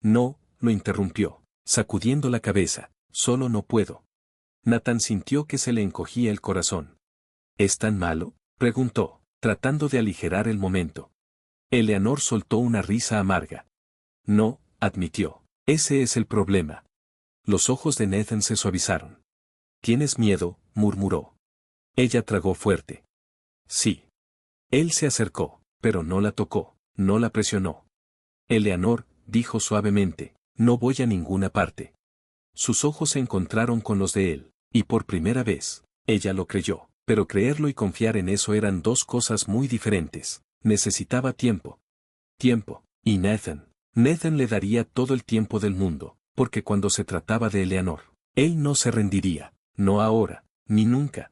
No, lo interrumpió, sacudiendo la cabeza, solo no puedo. Nathan sintió que se le encogía el corazón. ¿Es tan malo?, preguntó, tratando de aligerar el momento. Eleanor soltó una risa amarga. No, admitió, ese es el problema. Los ojos de Nathan se suavizaron. ¿Tienes miedo?, murmuró. Ella tragó fuerte. Sí. Él se acercó, pero no la tocó, no la presionó. Eleanor, dijo suavemente, no voy a ninguna parte. Sus ojos se encontraron con los de él, y por primera vez, ella lo creyó, pero creerlo y confiar en eso eran dos cosas muy diferentes. Necesitaba tiempo. Tiempo, y Nathan le daría todo el tiempo del mundo, porque cuando se trataba de Eleanor, él no se rendiría, no ahora, ni nunca.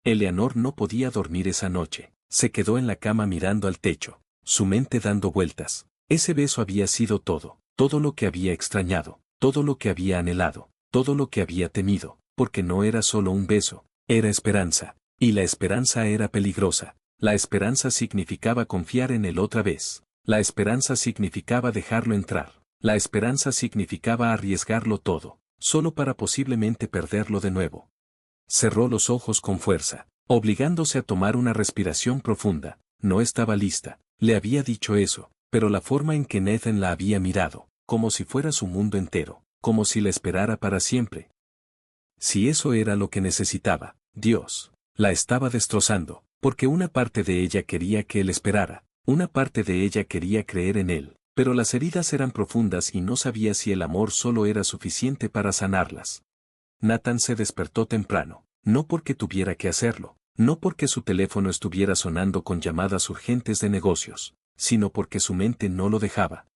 Eleanor no podía dormir esa noche, se quedó en la cama mirando al techo, su mente dando vueltas. Ese beso había sido todo, todo lo que había extrañado, todo lo que había anhelado, todo lo que había temido, porque no era solo un beso, era esperanza, y la esperanza era peligrosa. La esperanza significaba confiar en él otra vez. La esperanza significaba dejarlo entrar. La esperanza significaba arriesgarlo todo, solo para posiblemente perderlo de nuevo. Cerró los ojos con fuerza, obligándose a tomar una respiración profunda. No estaba lista, le había dicho eso, pero la forma en que Nathan la había mirado, como si fuera su mundo entero, como si la esperara para siempre. Si eso era lo que necesitaba, Dios la estaba destrozando, porque una parte de ella quería que él esperara, una parte de ella quería creer en él, pero las heridas eran profundas y no sabía si el amor solo era suficiente para sanarlas. Nathan se despertó temprano, no porque tuviera que hacerlo, no porque su teléfono estuviera sonando con llamadas urgentes de negocios, sino porque su mente no lo dejaba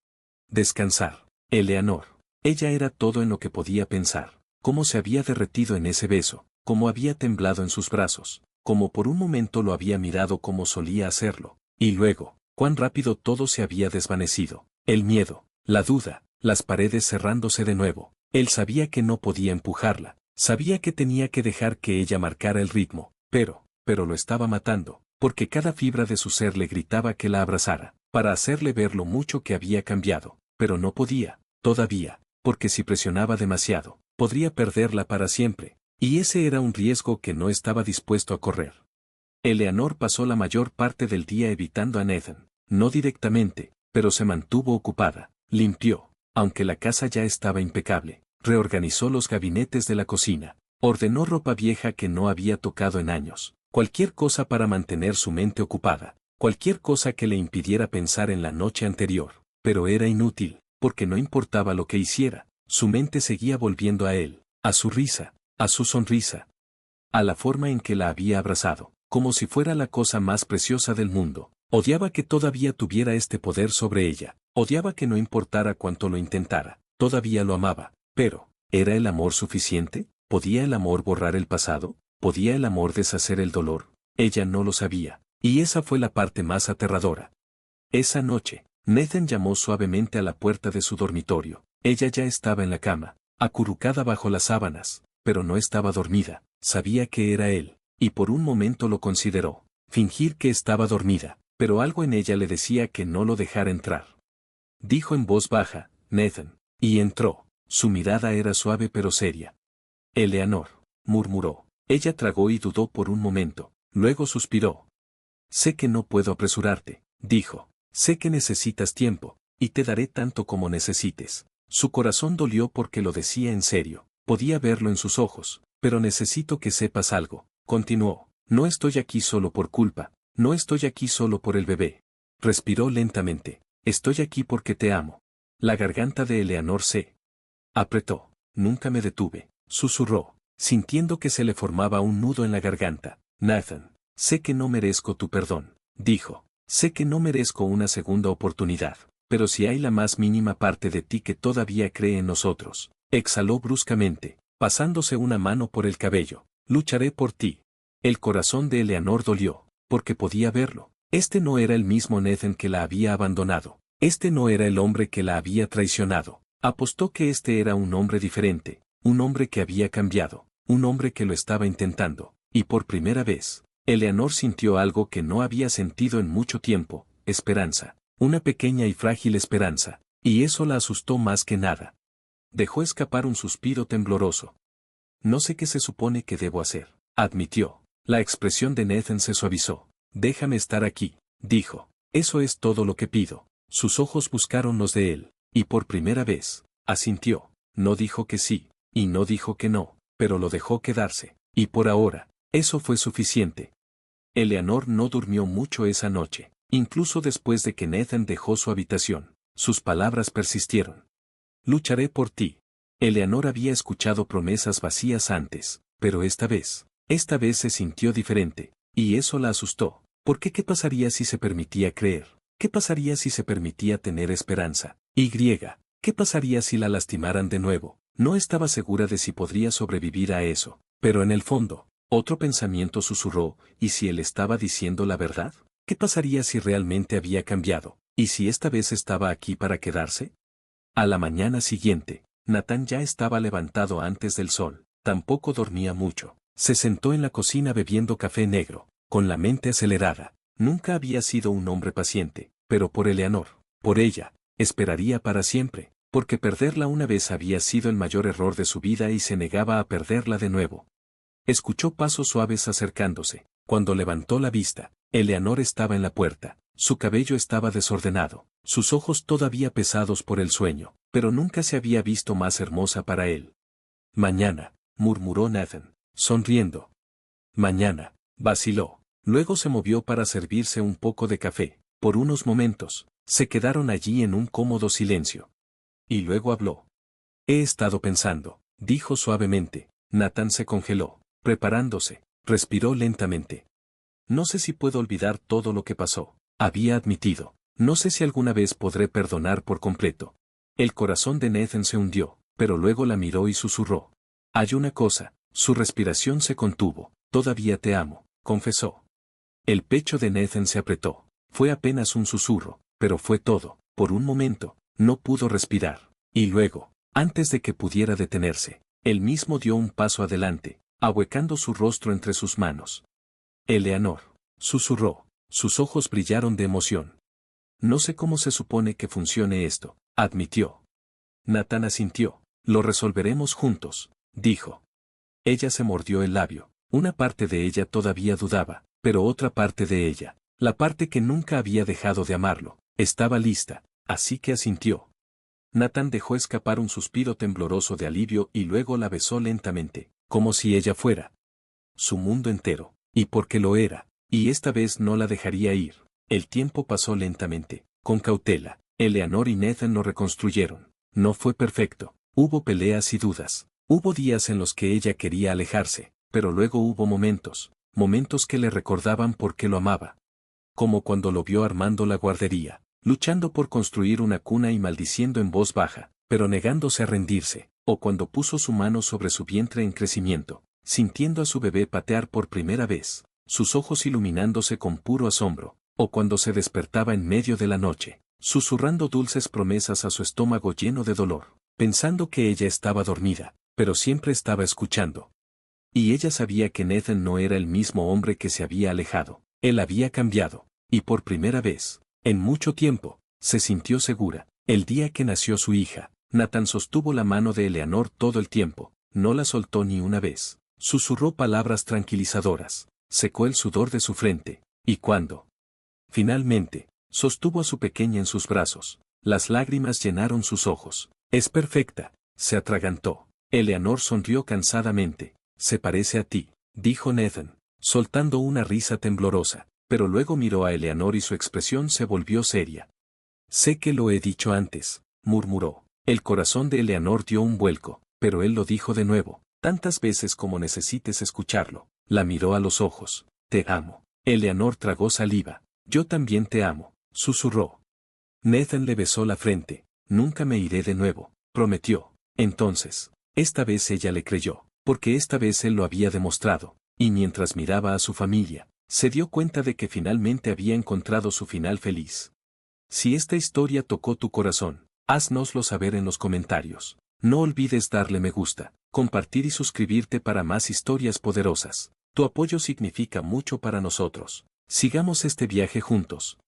descansar. Eleanor. Ella era todo en lo que podía pensar, cómo se había derretido en ese beso, cómo había temblado en sus brazos, como por un momento lo había mirado como solía hacerlo, y luego, cuán rápido todo se había desvanecido, el miedo, la duda, las paredes cerrándose de nuevo. Él sabía que no podía empujarla, sabía que tenía que dejar que ella marcara el ritmo, pero lo estaba matando, porque cada fibra de su ser le gritaba que la abrazara, para hacerle ver lo mucho que había cambiado, pero no podía, todavía, porque si presionaba demasiado, podría perderla para siempre. Y ese era un riesgo que no estaba dispuesto a correr. Eleanor pasó la mayor parte del día evitando a Nathan, no directamente, pero se mantuvo ocupada, limpió, aunque la casa ya estaba impecable, reorganizó los gabinetes de la cocina, ordenó ropa vieja que no había tocado en años, cualquier cosa para mantener su mente ocupada, cualquier cosa que le impidiera pensar en la noche anterior, pero era inútil, porque no importaba lo que hiciera, su mente seguía volviendo a él, a su risa, a su sonrisa, a la forma en que la había abrazado, como si fuera la cosa más preciosa del mundo. Odiaba que todavía tuviera este poder sobre ella, odiaba que no importara cuánto lo intentara, todavía lo amaba, pero, ¿era el amor suficiente? ¿Podía el amor borrar el pasado? ¿Podía el amor deshacer el dolor? Ella no lo sabía, y esa fue la parte más aterradora. Esa noche, Nathan llamó suavemente a la puerta de su dormitorio. Ella ya estaba en la cama, acurrucada bajo las sábanas, pero no estaba dormida, sabía que era él, y por un momento lo consideró, fingir que estaba dormida, pero algo en ella le decía que no lo dejara entrar. Dijo en voz baja, Nathan, y entró, su mirada era suave pero seria. Eleanor, murmuró, ella tragó y dudó por un momento, luego suspiró. Sé que no puedo apresurarte, dijo, sé que necesitas tiempo, y te daré tanto como necesites. Su corazón dolió porque lo decía en serio. Podía verlo en sus ojos, pero necesito que sepas algo, continuó, no estoy aquí solo por culpa, no estoy aquí solo por el bebé. Respiró lentamente, estoy aquí porque te amo. La garganta de Eleanor se apretó, nunca me detuve, susurró, sintiendo que se le formaba un nudo en la garganta. Nathan, sé que no merezco tu perdón, dijo, sé que no merezco una segunda oportunidad, pero si hay la más mínima parte de ti que todavía cree en nosotros. Exhaló bruscamente, pasándose una mano por el cabello. Lucharé por ti. El corazón de Eleanor dolió, porque podía verlo. Este no era el mismo Nathan que la había abandonado. Este no era el hombre que la había traicionado. Apostó que este era un hombre diferente, un hombre que había cambiado, un hombre que lo estaba intentando. Y por primera vez, Eleanor sintió algo que no había sentido en mucho tiempo, esperanza. Una pequeña y frágil esperanza. Y eso la asustó más que nada. Dejó escapar un suspiro tembloroso. No sé qué se supone que debo hacer, admitió. La expresión de Nathan se suavizó. Déjame estar aquí, dijo. Eso es todo lo que pido. Sus ojos buscaron los de él, y por primera vez, asintió. No dijo que sí, y no dijo que no, pero lo dejó quedarse, y por ahora, eso fue suficiente. Eleanor no durmió mucho esa noche, incluso después de que Nathan dejó su habitación. Sus palabras persistieron. Lucharé por ti. Eleanor había escuchado promesas vacías antes, pero esta vez se sintió diferente, y eso la asustó. ¿Por qué? ¿Qué pasaría si se permitía creer? ¿Qué pasaría si se permitía tener esperanza? ¿Qué pasaría si la lastimaran de nuevo? No estaba segura de si podría sobrevivir a eso, pero en el fondo, otro pensamiento susurró, ¿y si él estaba diciendo la verdad? ¿Qué pasaría si realmente había cambiado? ¿Y si esta vez estaba aquí para quedarse? A la mañana siguiente, Natán ya estaba levantado antes del sol, tampoco dormía mucho. Se sentó en la cocina bebiendo café negro, con la mente acelerada. Nunca había sido un hombre paciente, pero por Eleanor, por ella, esperaría para siempre, porque perderla una vez había sido el mayor error de su vida y se negaba a perderla de nuevo. Escuchó pasos suaves acercándose. Cuando levantó la vista, Eleanor estaba en la puerta. Su cabello estaba desordenado, sus ojos todavía pesados por el sueño, pero nunca se había visto más hermosa para él. Mañana, murmuró Nathan, sonriendo. Mañana, vaciló. Luego se movió para servirse un poco de café. Por unos momentos, se quedaron allí en un cómodo silencio. Y luego habló. He estado pensando, dijo suavemente. Nathan se congeló, preparándose, respiró lentamente. No sé si puedo olvidar todo lo que pasó, había admitido. No sé si alguna vez podré perdonar por completo. El corazón de Nathan se hundió, pero luego la miró y susurró. Hay una cosa, su respiración se contuvo. Todavía te amo, confesó. El pecho de Nathan se apretó. Fue apenas un susurro, pero fue todo. Por un momento, no pudo respirar. Y luego, antes de que pudiera detenerse, él mismo dio un paso adelante, ahuecando su rostro entre sus manos. Eleanor, susurró. Sus ojos brillaron de emoción. No sé cómo se supone que funcione esto, admitió. Nathan asintió. Lo resolveremos juntos, dijo. Ella se mordió el labio. Una parte de ella todavía dudaba, pero otra parte de ella, la parte que nunca había dejado de amarlo, estaba lista, así que asintió. Nathan dejó escapar un suspiro tembloroso de alivio y luego la besó lentamente, como si ella fuera su mundo entero, y porque lo era, y esta vez no la dejaría ir. El tiempo pasó lentamente, con cautela. Eleanor y Nathan lo reconstruyeron. No fue perfecto, hubo peleas y dudas, hubo días en los que ella quería alejarse, pero luego hubo momentos que le recordaban por qué lo amaba. Como cuando lo vio armando la guardería, luchando por construir una cuna y maldiciendo en voz baja, pero negándose a rendirse, o cuando puso su mano sobre su vientre en crecimiento, sintiendo a su bebé patear por primera vez, sus ojos iluminándose con puro asombro, o cuando se despertaba en medio de la noche, susurrando dulces promesas a su estómago lleno de dolor, pensando que ella estaba dormida, pero siempre estaba escuchando. Y ella sabía que Nathan no era el mismo hombre que se había alejado, él había cambiado, y por primera vez, en mucho tiempo, se sintió segura. El día que nació su hija, Nathan sostuvo la mano de Eleanor todo el tiempo, no la soltó ni una vez, susurró palabras tranquilizadoras, secó el sudor de su frente, y cuando finalmente sostuvo a su pequeña en sus brazos, las lágrimas llenaron sus ojos. Es perfecta, se atragantó. Eleanor sonrió cansadamente. Se parece a ti, dijo Nathan, soltando una risa temblorosa, pero luego miró a Eleanor y su expresión se volvió seria. Sé que lo he dicho antes, murmuró. El corazón de Eleanor dio un vuelco, pero él lo dijo de nuevo, tantas veces como necesites escucharlo. La miró a los ojos. Te amo. Eleanor tragó saliva. Yo también te amo, susurró. Nathan le besó la frente. Nunca me iré de nuevo, prometió. Entonces, esta vez ella le creyó, porque esta vez él lo había demostrado, y mientras miraba a su familia, se dio cuenta de que finalmente había encontrado su final feliz. Si esta historia tocó tu corazón, háznoslo saber en los comentarios. No olvides darle me gusta, compartir y suscribirte para más historias poderosas. Tu apoyo significa mucho para nosotros. Sigamos este viaje juntos.